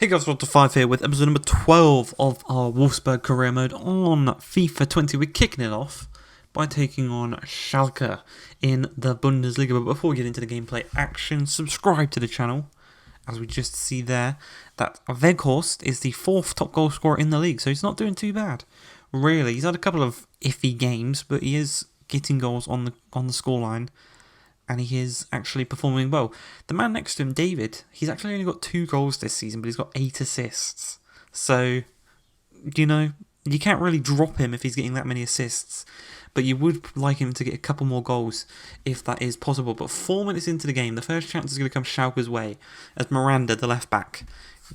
Hey guys, Ep12 here with episode number 12 of our Wolfsburg career mode on FIFA 20. We're kicking it off by taking on Schalke in the Bundesliga. But before we get into the gameplay action, subscribe to the channel. As we just see there, that Weghorst is the 4th top goal scorer in the league, so he's not doing too bad. Really, he's had a couple of iffy games, but he is getting goals on the scoreline. And he is actually performing well. The man next to him, David, he's actually only got 2 goals this season, but he's got 8 assists. So, you can't really drop him if he's getting that many assists. But you would like him to get a couple more goals if that is possible. But 4 minutes into the game, the first chance is going to come Schalke's way as Miranda, the left back,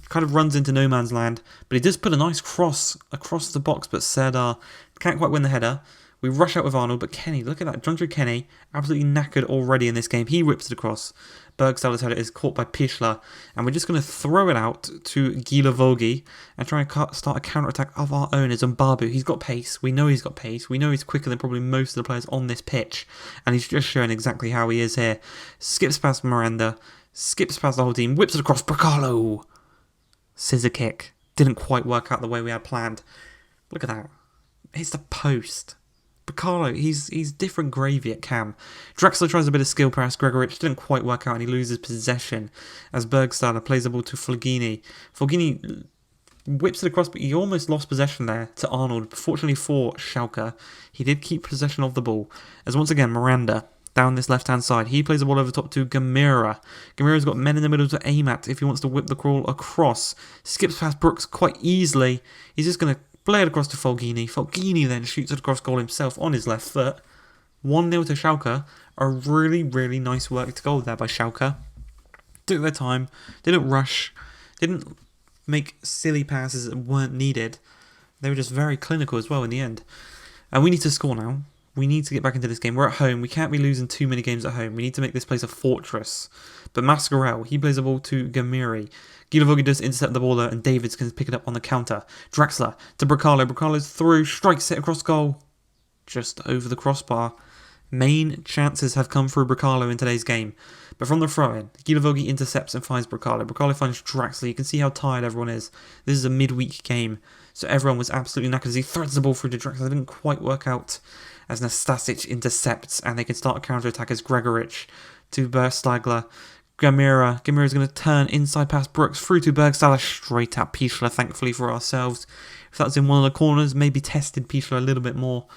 kind of runs into no man's land. But he does put a nice cross across the box, but Serdar can't quite win the header. We rush out with Arnold, but Kenny, look at that. John Kenny, absolutely knackered already in this game. He rips it across. Bergstahler's header is caught by Pichler, and we're just going to throw it out to Gilavogi and try and start a counter-attack of our own as Mbabu. He's got pace. We know he's got pace. We know he's quicker than probably most of the players on this pitch, and he's just showing exactly how he is here. Skips past Miranda, skips past the whole team, whips it across. Bracalo! Scissor kick. Didn't quite work out the way we had planned. Look at that. Hits the post. Bracalo, he's different gravy at cam. Draxler tries a bit of skill pass. Gregorich didn't quite work out and he loses possession as Bergstaller plays the ball to Fulgini. Fulgini whips it across, but he almost lost possession there to Arnold. Fortunately for Schalke, he did keep possession of the ball. As once again, Miranda down this left-hand side. He plays the ball over top to Gamira. Gamira's got men in the middle to aim at if he wants to whip the crawl across. Skips past Brooks quite easily. He's just going to play it across to Fulgini. Fulgini then shoots it across goal himself on his left foot. 1-0 to Schalke. A really, really nice worked goal there by Schalke. Took their time. Didn't rush. Didn't make silly passes that weren't needed. They were just very clinical as well in the end. And we need to score now. We need to get back into this game. We're at home. We can't be losing too many games at home. We need to make this place a fortress. But Mascarell, he plays the ball to Gamiri. Gilavogi does intercept the ball there, and Davids can pick it up on the counter. Draxler to Bracalo. Bracalo's through, strikes it across goal. Just over the crossbar. Main chances have come through Bracalo in today's game. But from the throw-in, Gilavogi intercepts and finds Bracalo. Bracalo finds Draxler. You can see how tired everyone is. This is a midweek game, so everyone was absolutely knackered as he threads the ball through to Draxler. It didn't quite work out as Nastasic intercepts, and they can start a counter-attack as Gregorich to Bergstahler. Gamira's going to turn inside past Brooks through to Bergstaller, straight at Pichler, thankfully for ourselves. If that was in one of the corners, maybe tested Pichler a little bit more.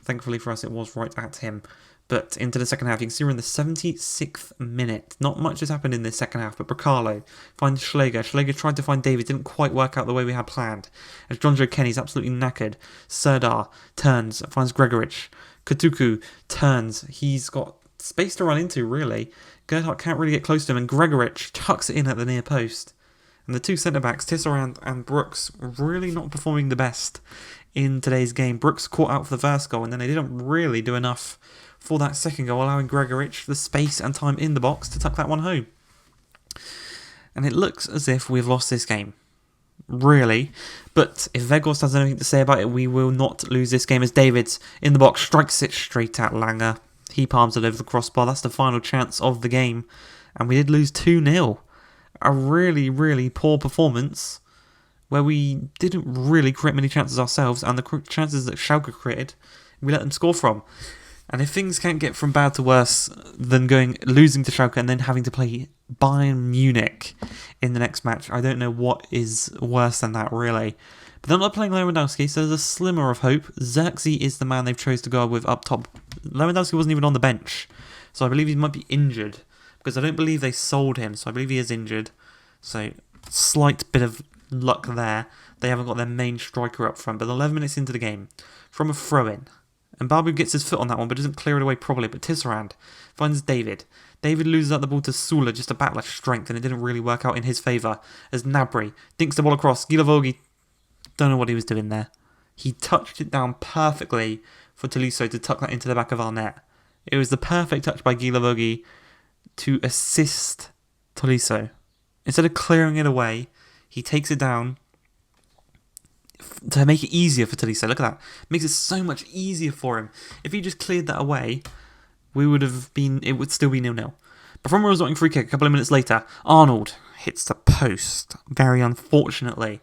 Thankfully for us, it was right at him. But into the second half, you can see we're in the 76th minute. Not much has happened in this second half, but Bracalo finds Schlegel. Schlegel tried to find David, didn't quite work out the way we had planned. As John Kenny's absolutely knackered. Serdar turns, finds Gregorich. Katuku turns. He's got space to run into, really. Gerhardt can't really get close to him, and Gregorich tucks it in at the near post. And the two centre-backs, Tisserand and Brooks, really not performing the best in today's game. Brooks caught out for the first goal, and then they didn't really do enough for that second goal, allowing Gregorich the space and time in the box to tuck that one home. And it looks as if we've lost this game. Really. But if Weghorst has anything to say about it, we will not lose this game, as Davids in the box strikes it straight at Langer. He palms it over the crossbar. That's the final chance of the game. And we did lose 2-0. A really, really poor performance where we didn't really create many chances ourselves, and the chances that Schalke created, we let them score from. And if things can't get from bad to worse than losing to Schalke and then having to play Bayern Munich in the next match, I don't know what is worse than that, really. But they're not playing Lewandowski, so there's a slimmer of hope. Xerxes is the man they've chose to go with up top. Lewandowski wasn't even on the bench, so I believe he might be injured, because I don't believe they sold him, so I believe he is injured. So, slight bit of luck there. They haven't got their main striker up front, but 11 minutes into the game, from a throw-in, and Babu gets his foot on that one, but doesn't clear it away properly, but Tisserand finds David. David loses out the ball to Sula, just a battle of strength, and it didn't really work out in his favour, as Nabry dinks the ball across. Gilavogi, don't know what he was doing there. He touched it down perfectly for Tolisso to tuck that into the back of our net. It was the perfect touch by Gilavogi to assist Tolisso. Instead of clearing it away, he takes it down to make it easier for Tolisso. Look at that. Makes it so much easier for him. If he just cleared that away, it would still be 0-0. But from a resulting free kick a couple of minutes later, Arnold, hits the post, very unfortunately.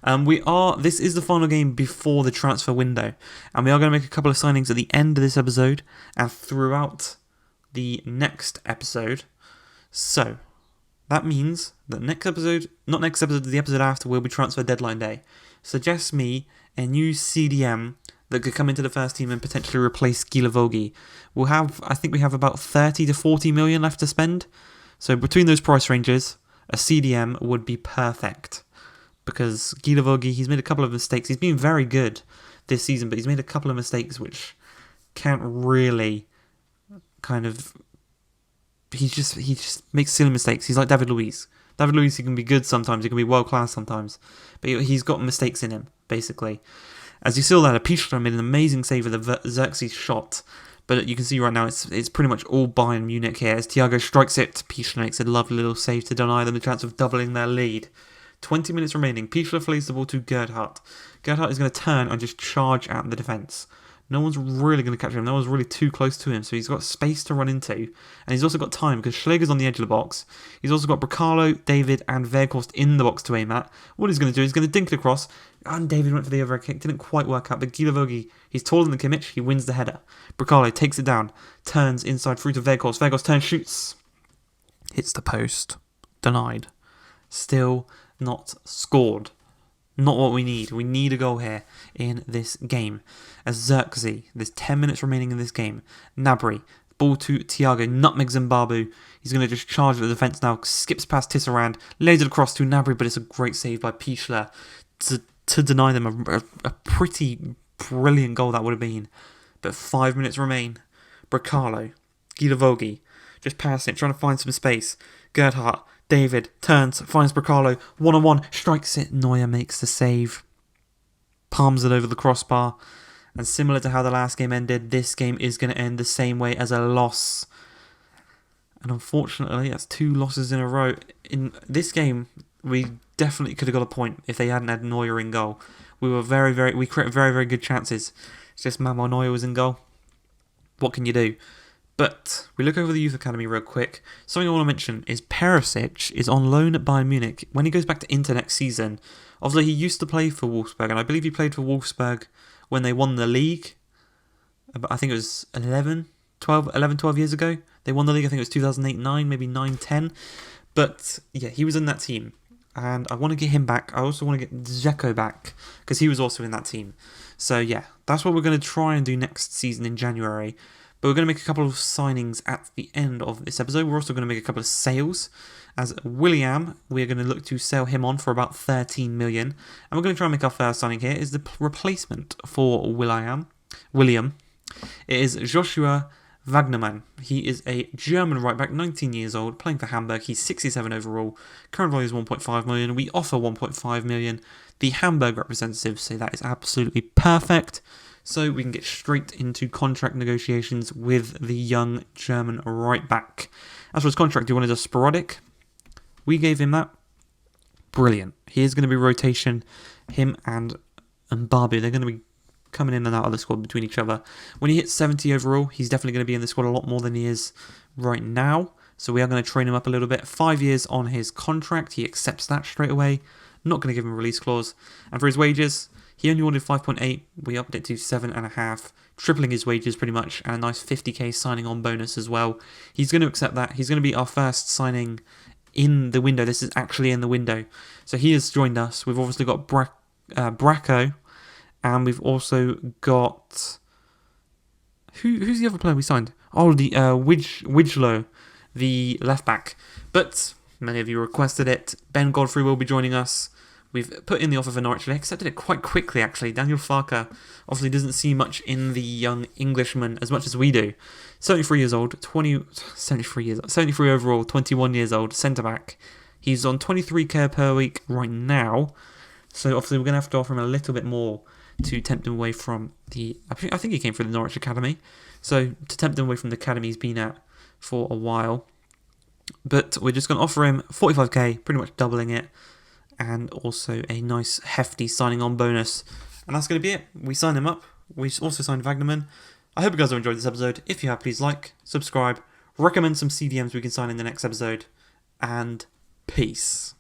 This is the final game before the transfer window, and we are going to make a couple of signings at the end of this episode and throughout the next episode. So, that means that the episode after will be transfer deadline day. Suggest me a new CDM that could come into the first team and potentially replace Gilavogi. I think we have about 30 to 40 million left to spend. So between those price ranges, a CDM would be perfect. Because Gilavogi, he's made a couple of mistakes. He's been very good this season, but he's made a couple of mistakes which can't really he just makes silly mistakes. He's like David Luiz. David Luiz, he can be good sometimes, he can be world class sometimes, but he's got mistakes in him, basically. As you saw there, Pichler made an amazing save with the Xerxes shot, but you can see right now it's pretty much all Bayern Munich here. As Thiago strikes it, Pichler makes a lovely little save to deny them the chance of doubling their lead. 20 minutes remaining, Pichler flays the ball to Gerhardt. Gerhardt is going to turn and just charge at the defence. No one's really going to catch him. No one's really too close to him, so he's got space to run into. And he's also got time, because Schleger's on the edge of the box. He's also got Bracalo, David, and Weghorst in the box to aim at. What he's going to do is going to dink it across, and David went for the overhead kick. Didn't quite work out, but Gilavogi, he's taller than Kimmich. He wins the header. Bracalo takes it down, turns inside through to Weghorst. Weghorst turns, shoots. Hits the post. Denied. Still not scored. Not what we need. We need a goal here in this game. As Xerxes, there's 10 minutes remaining in this game. Gnabry, ball to Thiago, nutmegs Mbabu. He's going to just charge at the defence now, skips past Tisserand, lays it across to Gnabry, but it's a great save by Pichler to deny them a pretty brilliant goal that would have been. But 5 minutes remain. Bracalo, Gilavogi, just passing it, trying to find some space. Gerhardt, David turns, finds Bracalo, one-on-one, strikes it. Neuer makes the save, palms it over the crossbar, and similar to how the last game ended, this game is going to end the same way as a loss. And unfortunately, that's 2 losses in a row. In this game, we definitely could have got a point if they hadn't had Neuer in goal. We created very, very good chances. It's just Manuel Neuer was in goal. What can you do? But we look over the youth academy real quick. Something I want to mention is Perisic is on loan at Bayern Munich. When he goes back to Inter next season, obviously he used to play for Wolfsburg, and I believe he played for Wolfsburg when they won the league. I think it was 12 years ago. They won the league, I think it was 2008-9, maybe 9-10. But yeah, he was in that team. And I want to get him back. I also want to get Dzeko back, because he was also in that team. So yeah, that's what we're going to try and do next season in January. But we're going to make a couple of signings at the end of this episode. We're also going to make a couple of sales. As William, we're going to look to sell him on for about 13 million. And we're going to try and make our first signing here. Is the replacement for William. It is Joshua Wagnermann. He is a German right back, 19 years old, playing for Hamburg. He's 67 overall. Current value is 1.5 million. We offer 1.5 million. The Hamburg representatives say that is absolutely perfect. So we can get straight into contract negotiations with the young German right back. As for his contract, he wanted a sporadic. We gave him that. Brilliant. He is going to be rotation. Him and Mbabu, they're going to be coming in and out of the squad between each other. When he hits 70 overall, he's definitely going to be in the squad a lot more than he is right now. So we are going to train him up a little bit. 5 years on his contract. He accepts that straight away. Not going to give him a release clause. And for his wages, he only wanted 5.8, we upped it to 7.5, tripling his wages pretty much, and a nice 50k signing on bonus as well. He's going to accept that. He's going to be our first signing in the window. This is actually in the window. So he has joined us. We've obviously got Bracco, and we've also got... Who's the other player we signed? Oh, the Widgelow, the left back. But many of you requested it. Ben Godfrey will be joining us. We've put in the offer for Norwich. They accepted it quite quickly, actually. Daniel Farker obviously doesn't see much in the young Englishman as much as we do. 73 years old, 73 overall, 21 years old, centre-back. He's on 23k per week right now. So obviously we're going to have to offer him a little bit more to tempt him away from the... I think he came from the Norwich Academy. So to tempt him away from the academy he's been at for a while. But we're just going to offer him 45k, pretty much doubling it. And also a nice hefty signing on bonus. And that's going to be it. We signed him up. We also signed Wagnermann. I hope you guys have enjoyed this episode. If you have, please like, subscribe, recommend some CDMs we can sign in the next episode. And Peace.